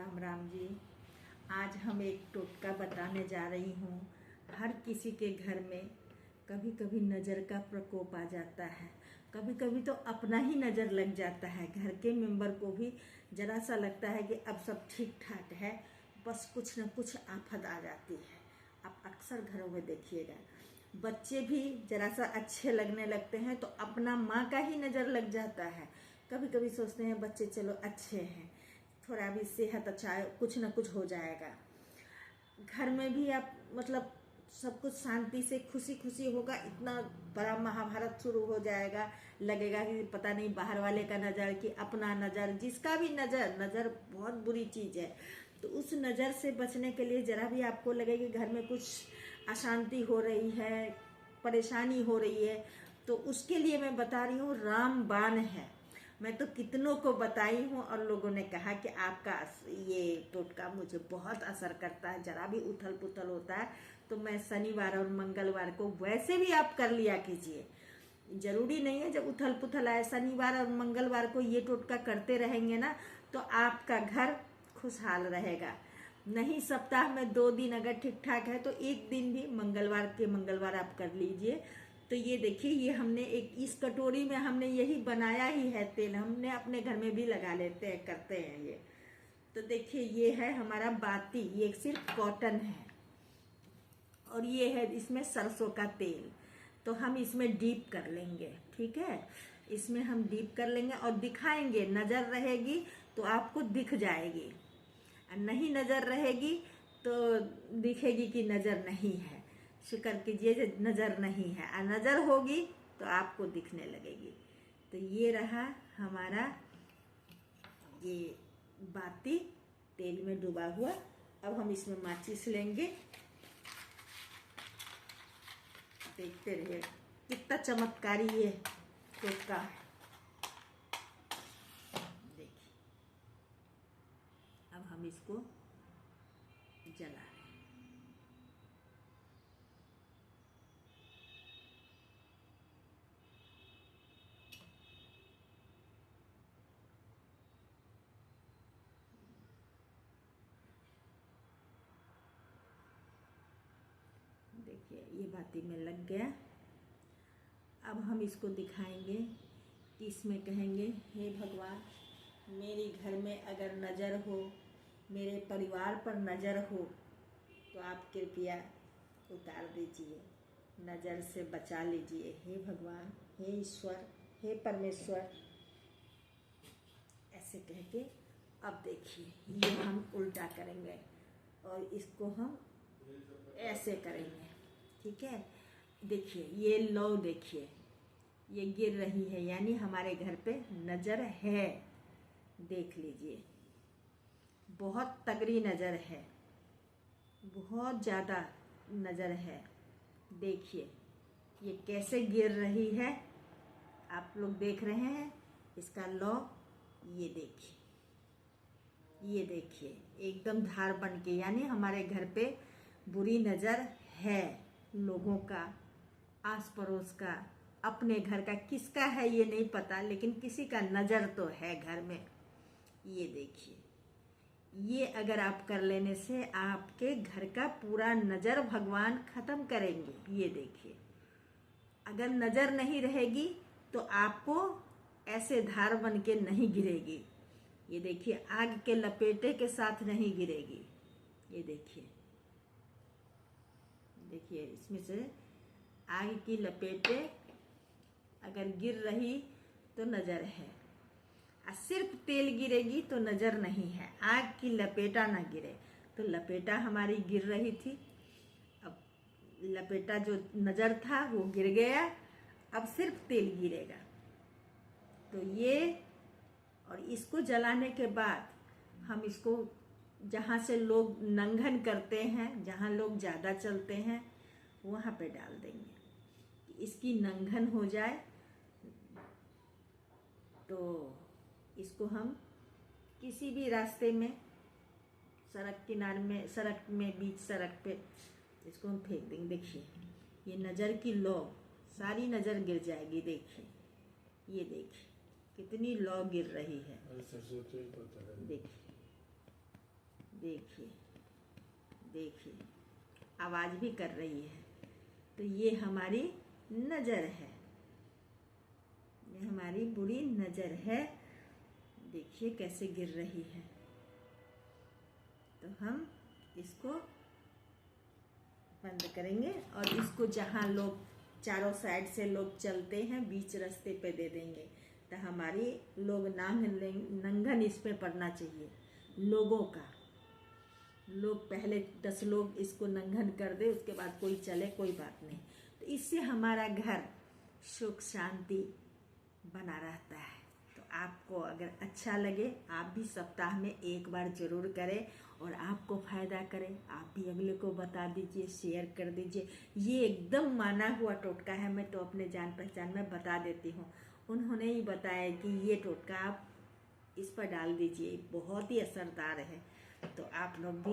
राम राम जी। आज हम एक टोटका बताने जा रही हूँ। हर किसी के घर में कभी कभी नज़र का प्रकोप आ जाता है, कभी कभी तो अपना ही नज़र लग जाता है। घर के मेंबर को भी जरा सा लगता है कि अब सब ठीक ठाक है, बस कुछ न कुछ आफत आ जाती है। आप अक्सर घरों में देखिएगा, बच्चे भी जरा सा अच्छे लगने लगते हैं तो अपना माँ का ही नज़र लग जाता है। कभी कभी सोचते हैं बच्चे चलो अच्छे हैं, थोड़ा भी सेहत अच्छा है, कुछ न कुछ हो जाएगा। घर में भी आप मतलब सब कुछ शांति से खुशी खुशी होगा, इतना बड़ा महाभारत शुरू हो जाएगा। लगेगा कि पता नहीं बाहर वाले का नज़र कि अपना नज़र, जिसका भी नज़र बहुत बुरी चीज़ है। तो उस नज़र से बचने के लिए जरा भी आपको लगे कि घर में कुछ अशांति हो रही है, परेशानी हो रही है, तो उसके लिए मैं बता रही हूँ रामबाण है। मैं तो कितनों को बताई हूँ और लोगों ने कहा कि आपका ये टोटका मुझे बहुत असर करता है। जरा भी उथल पुथल होता है तो मैं शनिवार और मंगलवार को, वैसे भी आप कर लिया कीजिए, जरूरी नहीं है जब उथल पुथल आए, शनिवार और मंगलवार को ये टोटका करते रहेंगे ना तो आपका घर खुशहाल रहेगा। नहीं सप्ताह में 2 दिन अगर ठीक ठाक है तो एक दिन भी मंगलवार आप कर लीजिए। तो ये देखिए, ये हमने एक इस कटोरी में हमने यही बनाया ही है तेल, हमने अपने घर में भी लगा लेते हैं, करते हैं ये। तो देखिए ये है हमारा बाती, ये सिर्फ कॉटन है और ये है इसमें सरसों का तेल। तो हम इसमें डीप कर लेंगे, ठीक है, इसमें हम डीप कर लेंगे और दिखाएंगे। नज़र रहेगी तो आपको दिख जाएगी, नहीं नज़र रहेगी तो दिखेगी कि नज़र नहीं है। शुक्र कीजिए नज़र नहीं है, और नज़र होगी तो आपको दिखने लगेगी। तो ये रहा हमारा ये बाती तेल में डूबा हुआ। अब हम इसमें माचिस लेंगे, देखते रहिए कितना चमत्कारी ये टोटका है। देखिए अब हम इसको जला रहे हैं। देखिए ये बाती में लग गया। अब हम इसको दिखाएंगे कि इसमें कहेंगे, हे भगवान, मेरे घर में अगर नज़र हो, मेरे परिवार पर नज़र हो तो आप कृपया उतार दीजिए, नज़र से बचा लीजिए। हे भगवान, हे ईश्वर, हे परमेश्वर, ऐसे कह के अब देखिए ये हम उल्टा करेंगे और इसको हम ऐसे करेंगे, ठीक है। देखिए ये लौ, देखिए ये गिर रही है, यानी हमारे घर पे नज़र है। देख लीजिए बहुत तगड़ी नज़र है, बहुत ज़्यादा नज़र है। देखिए ये कैसे गिर रही है, आप लोग देख रहे हैं इसका लौ। ये देखिए, ये देखिए एकदम धार बन के, यानी हमारे घर पे बुरी नज़र है। लोगों का, आस पड़ोस का, अपने घर का, किसका है ये नहीं पता, लेकिन किसी का नज़र तो है घर में। ये देखिए, ये अगर आप कर लेने से आपके घर का पूरा नज़र भगवान खत्म करेंगे। ये देखिए, अगर नज़र नहीं रहेगी तो आपको ऐसे धार बन के नहीं गिरेगी। ये देखिए आग के लपेटे के साथ नहीं गिरेगी। ये देखिए, देखिए इसमें से आग की लपेटे अगर गिर रही तो नज़र है, और सिर्फ तेल गिरेगी तो नज़र नहीं है। आग की लपेटा ना गिरे, तो लपेटा हमारी गिर रही थी, अब लपेटा जो नज़र था वो गिर गया, अब सिर्फ तेल गिरेगा। तो ये, और इसको जलाने के बाद हम इसको जहाँ से लोग नंघन करते हैं, जहाँ लोग ज़्यादा चलते हैं, वहाँ पे डाल देंगे, इसकी नंघन हो जाए। तो इसको हम किसी भी रास्ते में, सड़क किनारे में, सड़क में, बीच सड़क पे इसको हम फेंक देंगे। देखिए ये नज़र की लौ, सारी नज़र गिर जाएगी। देखिए, ये देखिए कितनी लौ गिर रही है। देखिए देखिए देखिए, आवाज भी कर रही है। तो ये हमारी नजर है, ये हमारी बुरी नजर है। देखिए कैसे गिर रही है। तो हम इसको बंद करेंगे और इसको जहाँ लोग चारों साइड से लोग चलते हैं बीच रास्ते पे दे देंगे। तो हमारी लोग नंगन इस पे पड़ना चाहिए लोगों का। लोग पहले 10 लोग इसको नंगन कर दे, उसके बाद कोई चले, कोई बात नहीं। तो इससे हमारा घर सुख शांति बना रहता है। तो आपको अगर अच्छा लगे आप भी सप्ताह में एक बार जरूर करें और आपको फ़ायदा करे। आप भी अगले को बता दीजिए, शेयर कर दीजिए। ये एकदम माना हुआ टोटका है, मैं तो अपने जान पहचान में बता देती हूँ। उन्होंने ही बताया कि ये टोटका आप इस पर डाल दीजिए, बहुत ही असरदार है। तो आप लोग भी